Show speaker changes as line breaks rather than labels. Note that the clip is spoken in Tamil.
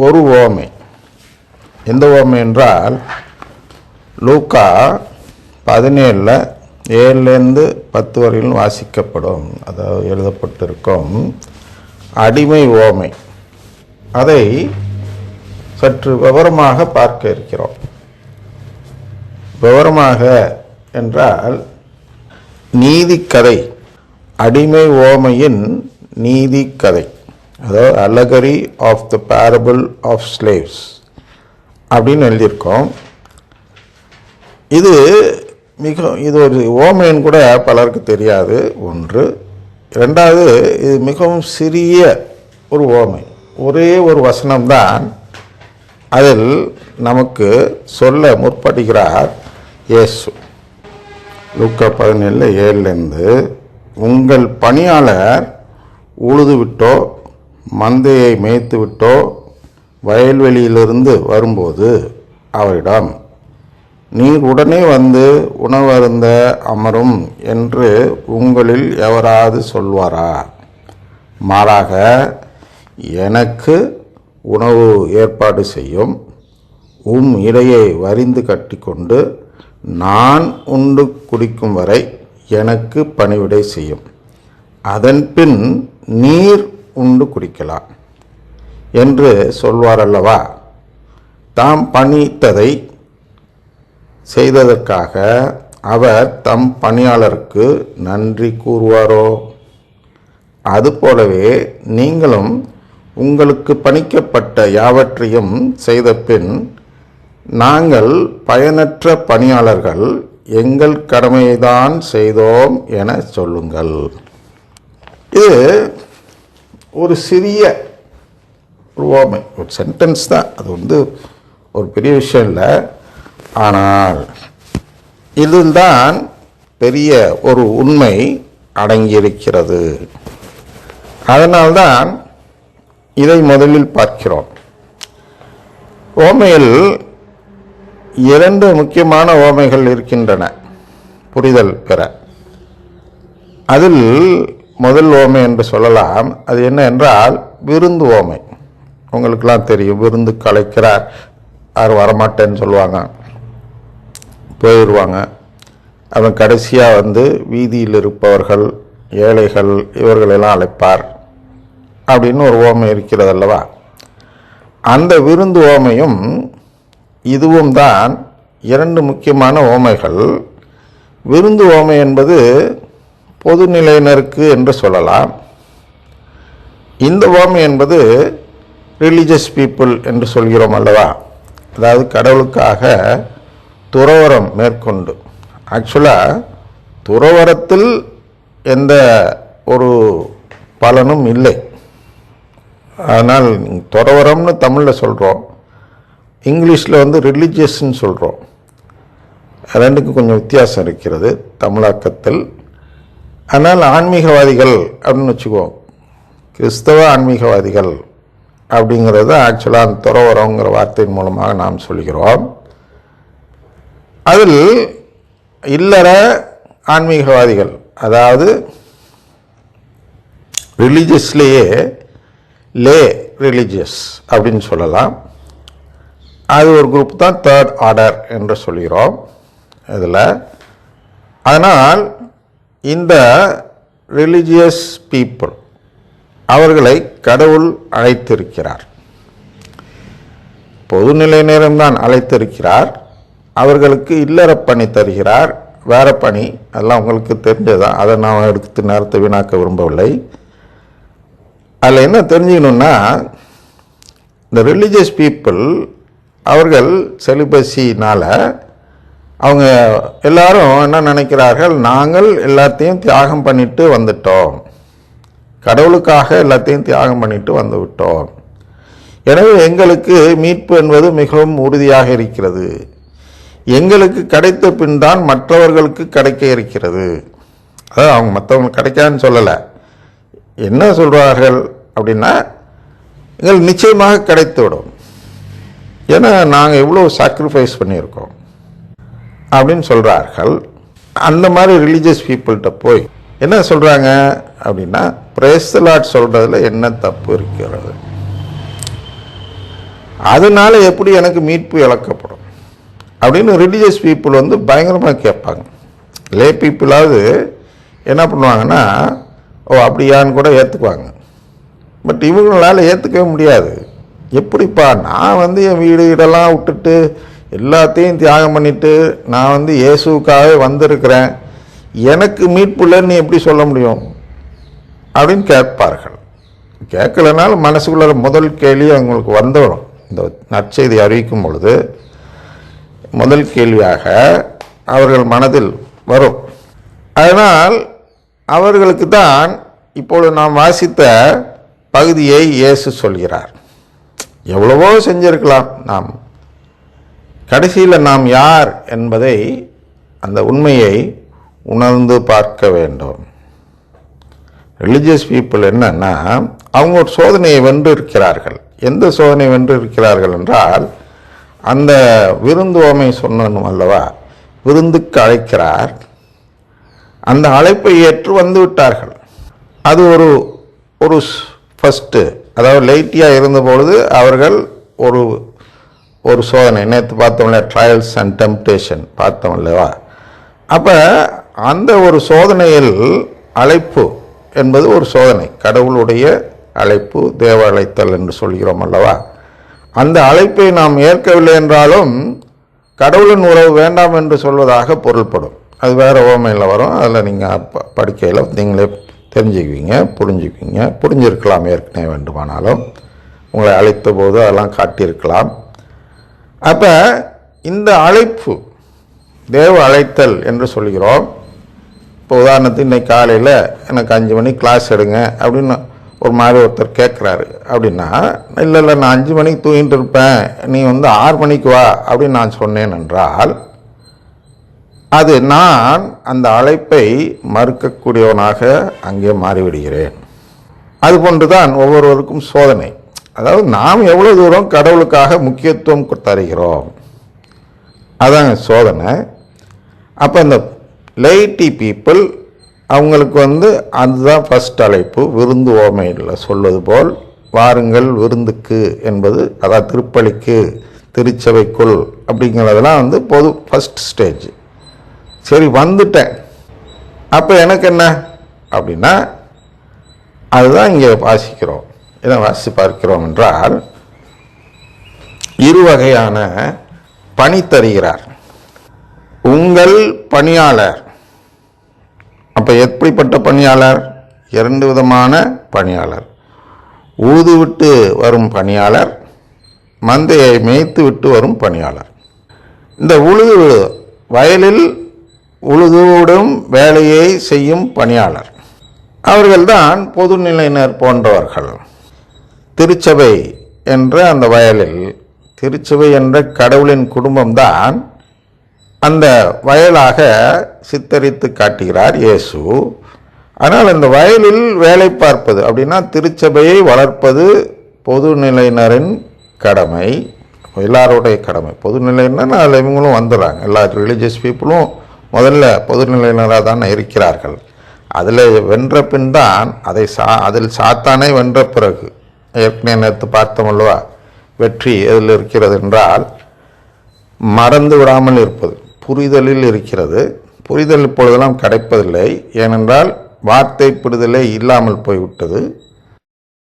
ஒரு ஓமை. எந்த ஓமை என்றால் லூக்கா 17 7லேருந்து 10 வரையிலும் வாசிக்கப்படும், அதாவது எழுதப்பட்டிருக்கும் அடிமை ஓமை. அதை சற்று விவரமாக பார்க்க இருக்கிறோம். விவரமாக என்றால் நீதிக்கதை, அடிமை ஓமையின் நீதிக்கதை, அதாவது allegory of the parable of slaves அப்படின்னு எழுதியிருக்கோம். இது ஒரு ஓமைன்னு கூட பலருக்கு தெரியாது. ஒன்று. ரெண்டாவது, இது மிகவும் சிறிய ஒரு ஓமை. ஒரே ஒரு வசனம்தான் அதில் நமக்கு சொல்ல முற்படுகிறார் இயேசு. லூக்கா 17 7லேருந்து, உங்கள் பணியாளர் உழுது விட்டோ மந்தையை மேய்த்து விட்டோ வயல்வெளியிலிருந்து வரும்போது அவரிடம், நீர் உடனே வந்து உணவருந்த அமரும் என்று உங்களில் எவராது சொல்வாரா? மாறாக, எனக்கு உணவு ஏற்பாடு செய்யும், இடையை வரிந்து கட்டிக்கொண்டு நான் உண்டு குடிக்கும் வரை எனக்கு பணிவிடை செய்யும், அதன் பின் நீர் உண்டு குடிக்கலாம் என்று சொல்வார் அல்லவா? தாம் பணித்ததை செய்ததற்காக அவர் தம் பணியாளருக்கு நன்றி கூறுவாரோ? அதுபோலவே நீங்களும் உங்களுக்கு பணிக்கப்பட்ட யாவற்றையும் செய்த பின், நாங்கள் பயனற்ற பணியாளர்கள், எங்கள் கடமையைதான் செய்தோம் என சொல்லுங்கள். இது ஒரு சிறிய ஓமை, ஒரு சென்டென்ஸ் தான். அது ஒரு பெரிய விஷயம் இல்லை. ஆனால் இதில்தான் பெரிய ஒரு உண்மை அடங்கியிருக்கிறது. அதனால்தான் இதை முதலில் பார்க்கிறோம். ஓமையில் 2 முக்கியமான ஓமைகள் இருக்கின்றன புரிதல் பெற. அதில் முதல் ஓமை என்று சொல்லலாம். அது என்ன என்றால் விருந்து ஓமை. உங்களுக்கெல்லாம் தெரியும், விருந்து கலைக்கிறார், யாரும் வரமாட்டேன்னு சொல்லுவாங்க, போயிடுவாங்க. அவன் கடைசியாக வந்து வீதியில் இருப்பவர்கள், ஏழைகள், இவர்களெல்லாம் அழைப்பார் அப்படின்னு ஒரு ஓமை இருக்கிறது அல்லவா? அந்த விருந்து ஓமையும் இதுவும் தான் 2 முக்கியமான ஓமைகள். விருந்து ஓமை என்பது பொதுநிலையினருக்கு என்று சொல்லலாம். இந்த ஓமை என்பது ரிலீஜியஸ் பீப்புள் என்று சொல்கிறோம் அல்லவா? அதாவது கடவுளுக்காக துறவரம் மேற்கொண்டு. ஆக்சுவலாக துறவரத்தில் எந்த ஒரு பலனும் இல்லை. அதனால் துறவரம்னு தமிழில் சொல்கிறோம், இங்கிலீஷில் வந்து ரிலீஜியஸ்ன்னு சொல்கிறோம். ரெண்டுக்கும் கொஞ்சம் வித்தியாசம் இருக்கிறது தமிழாக்கத்தில். ஆனால் ஆன்மீகவாதிகள் அப்படின்னு வச்சுக்குவோம், கிறிஸ்தவ ஆன்மீகவாதிகள் அப்படிங்கிறது ஆக்சுவலாக அந்த துறவரங்கிற வார்த்தையின் மூலமாக நாம் சொல்கிறோம். அதில் இல்லற ஆன்மீகவாதிகள், அதாவது ரிலீஜியஸ்லேயே லே ரிலீஜியஸ் அப்படின்னு சொல்லலாம். அது ஒரு குரூப் தான், தேர்ட் ஆர்டர் என்று சொல்கிறோம் இதில். அதனால் இந்த ரிலீஜியஸ் பீப்புள், அவர்களை கடவுள் அழைத்திருக்கிறார். பொதுநிலையினரும் அழைத்திருக்கிறார். அவர்களுக்கு இல்லற பணி தருகிறார். வேற பணி அதெல்லாம் உங்களுக்கு தெரிஞ்சதான், அதை நான் எடுத்து நேரத்தை வீணாக்க விரும்பவில்லை. அதில் என்ன தெரிஞ்சுக்கணுன்னா, இந்த ரிலீஜியஸ் பீப்புள் அவர்கள் செலிபஸினால் அவங்க எல்லாரும் என்ன நினைக்கிறார்கள், நாங்கள் எல்லாத்தையும் தியாகம் பண்ணிட்டு வந்துட்டோம், கடவுளுக்காக எல்லாத்தையும் தியாகம் பண்ணிட்டு வந்து விட்டோம், எனவே எங்களுக்கு மீட்பு என்பது மிகவும் உறுதியாக இருக்கிறது, எங்களுக்கு கிடைத்த பின் தான் மற்றவர்களுக்கு கிடைக்க இருக்கிறது. அதாவது அவங்க மற்றவங்களுக்கு கிடைக்காதுன்னு சொல்லலை. என்ன சொல்கிறார்கள் அப்படின்னா, எங்களுக்கு நிச்சயமாக கிடைத்து விடும், ஏன்னா நாங்கள் எவ்வளோ சாக்ரிஃபைஸ் பண்ணியிருக்கோம் அப்படின்னு சொல்கிறார்கள். அந்த மாதிரி ரிலீஜியஸ் பீப்புள்கிட்ட போய் என்ன சொல்கிறாங்க அப்படின்னா, பிரேஸ் தி லார்ட் சொல்கிறதுல என்ன தப்பு இருக்கிறது? அதனால எப்படி எனக்கு மீட்பு இழக்கப்படும் அப்படின்னு ரிலீஜியஸ் பீப்புள் வந்து பயங்கரமாக கேட்பாங்க. லே பீப்புளாவது என்ன பண்ணுவாங்கன்னா, ஓ அப்படியான்னு கூட ஏற்றுக்குவாங்க. பட் இவங்களால் ஏற்றுக்கவே முடியாது. எப்படிப்பா, நான் வந்து என் வீடு இடெல்லாம் விட்டுட்டு எல்லாத்தையும் தியாகம் பண்ணிவிட்டு நான் வந்து இயேசுக்காகவே வந்திருக்கிறேன், எனக்கு மீட்பு இல்லைன்னு நீ எப்படி சொல்ல முடியும் அப்படின்னு கேட்பார்கள். கேட்கலனாலும் மனசுக்குள்ள முதல் கேள்வி அவங்களுக்கு வந்துடும். இந்த நற்செய்தி அறிவிக்கும் பொழுது முதல் கேள்வியாக அவர்கள் மனதில் வரும். அதனால் அவர்களுக்கு தான் இப்பொழுது நாம் வாசித்த பகுதியை இயேசு சொல்கிறார். எவ்வளவோ செஞ்சிருக்கலாம், நாம் கடைசியில் நாம் யார் என்பதை, அந்த உண்மையை உணர்ந்து பார்க்க வேண்டும். ரிலீஜியஸ் பீப்புள் என்னன்னா, அவங்க ஒரு சோதனையை வென்று இருக்கிறார்கள். எந்த சோதனை வென்று இருக்கிறார்கள் என்றால், அந்த விருந்து ஓமை சொன்னோம் அல்லவா, விருந்துக்கு அழைக்கிறார், அந்த அழைப்பை ஏற்று வந்து விட்டார்கள். அது ஒரு ஒரு ஃபஸ்ட்டு, அதாவது லைட்டியாக இருந்தபொழுது அவர்கள் ஒரு ஒரு சோதனை, நேற்று பார்த்தோம்ல ட்ரையல்ஸ் அண்ட் டெம்ப்டேஷன் பார்த்தோம் இல்லவா. அப்போ அந்த ஒரு சோதனையில் அழைப்பு என்பது ஒரு சோதனை, கடவுளுடைய அழைப்பு, தேவ அழைத்தல் என்று சொல்கிறோம் அல்லவா. அந்த அழைப்பை நாம் ஏற்கவில்லை என்றாலும் கடவுளின் உறவு வேண்டாம் என்று சொல்வதாக பொருள்படும். அது வேறு ஓமையில் வரும், அதில் நீங்கள் படிக்கையில் நீங்களே தெரிஞ்சுக்குவீங்க, புரிஞ்சிருக்கலாம். ஏற்கனவே வேண்டுமானாலும் உங்களை அழைத்த போது அதெல்லாம் காட்டியிருக்கலாம். அப்போ இந்த அழைப்பு தேவ அழைத்தல் என்று சொல்கிறோம். இப்போ உதாரணத்துக்கு இன்னைக்கு காலையில் எனக்கு 5 மணிக்கு கிளாஸ் எடுங்க அப்படின்னு ஒரு மாதிரி ஒருத்தர் கேட்குறாரு அப்படின்னா, இல்லை நான் 5 மணிக்கு தூங்கிட்டு இருப்பேன், நீ வந்து 6 மணிக்கு வா அப்படின்னு நான் சொன்னேன் என்றால், அது நான் அந்த அழைப்பை மறுக்கக்கூடியவனாக அங்கே மாறிவிடுகிறேன். அதுபோன்று தான் ஒவ்வொருவருக்கும் சோதனை. அதாவது நாம் எவ்வளோ தூரம் கடவுளுக்காக முக்கியத்துவம் தருகிறோம், அதாங்க சோதனை. அப்போ இந்த லைட்டி பீப்புள் அவங்களுக்கு வந்து அதுதான் ஃபஸ்ட் அழைப்பு. விருந்து ஓமையில் சொல்வது போல் வாருங்கள் விருந்துக்கு என்பது, அதாவது திருப்பலிக்கு, திருச்சபைக்குள் அப்படிங்கிறதெல்லாம் வந்து பொது ஃபஸ்ட் ஸ்டேஜ். சரி வந்துட்டேன், அப்போ எனக்கு என்ன அப்படின்னா, அதுதான் இங்கே வாசிக்கிறோம். இதை வாசி பார்க்கிறோம் என்றால், 2 வகையான பணி தருகிறார். உங்கள் பணியாளர். அப்போ எப்படிப்பட்ட பணியாளர்? 2 விதமான பணியாளர். ஊது விட்டு வரும் பணியாளர், மந்தையை மேய்த்து விட்டு வரும் பணியாளர். இந்த வயலில் உழுதுவிடும் வேலையை செய்யும் பணியாளர், அவர்கள்தான் பொதுநிலையினர் போன்றவர்கள். திருச்சபை என்ற அந்த வயலில், திருச்சபை என்ற கடவுளின் குடும்பம்தான் அந்த வயலாக சித்தரித்து காட்டுகிறார் இயேசு. ஆனால் இந்த வயலில் வேலை பார்ப்பது அப்படின்னா திருச்சபையை வளர்ப்பது பொதுநிலையினரின் கடமை, எல்லாருடைய கடமை. பொதுநிலையினர் அதில் இவங்களும் வந்துடுறாங்க. எல்லா ரிலீஜியஸ் பீப்புளும் முதல்ல பொதுநிலையினராக தான் இருக்கிறார்கள். அதில் வென்ற பின் தான் அதில் சாத்தானே வென்ற பிறகு, ஏற்கனவே நேற்று பார்த்தோம் அல்லவா, வெற்றி எதில் இருக்கிறது என்றால் மறந்து விடாமல் இருப்பது, புரிதலில் இருக்கிறது. புரிதல் இப்பொழுதெல்லாம் கிடைப்பதில்லை, ஏனென்றால் வார்த்தை புரிதலே இல்லாமல் போய்விட்டது.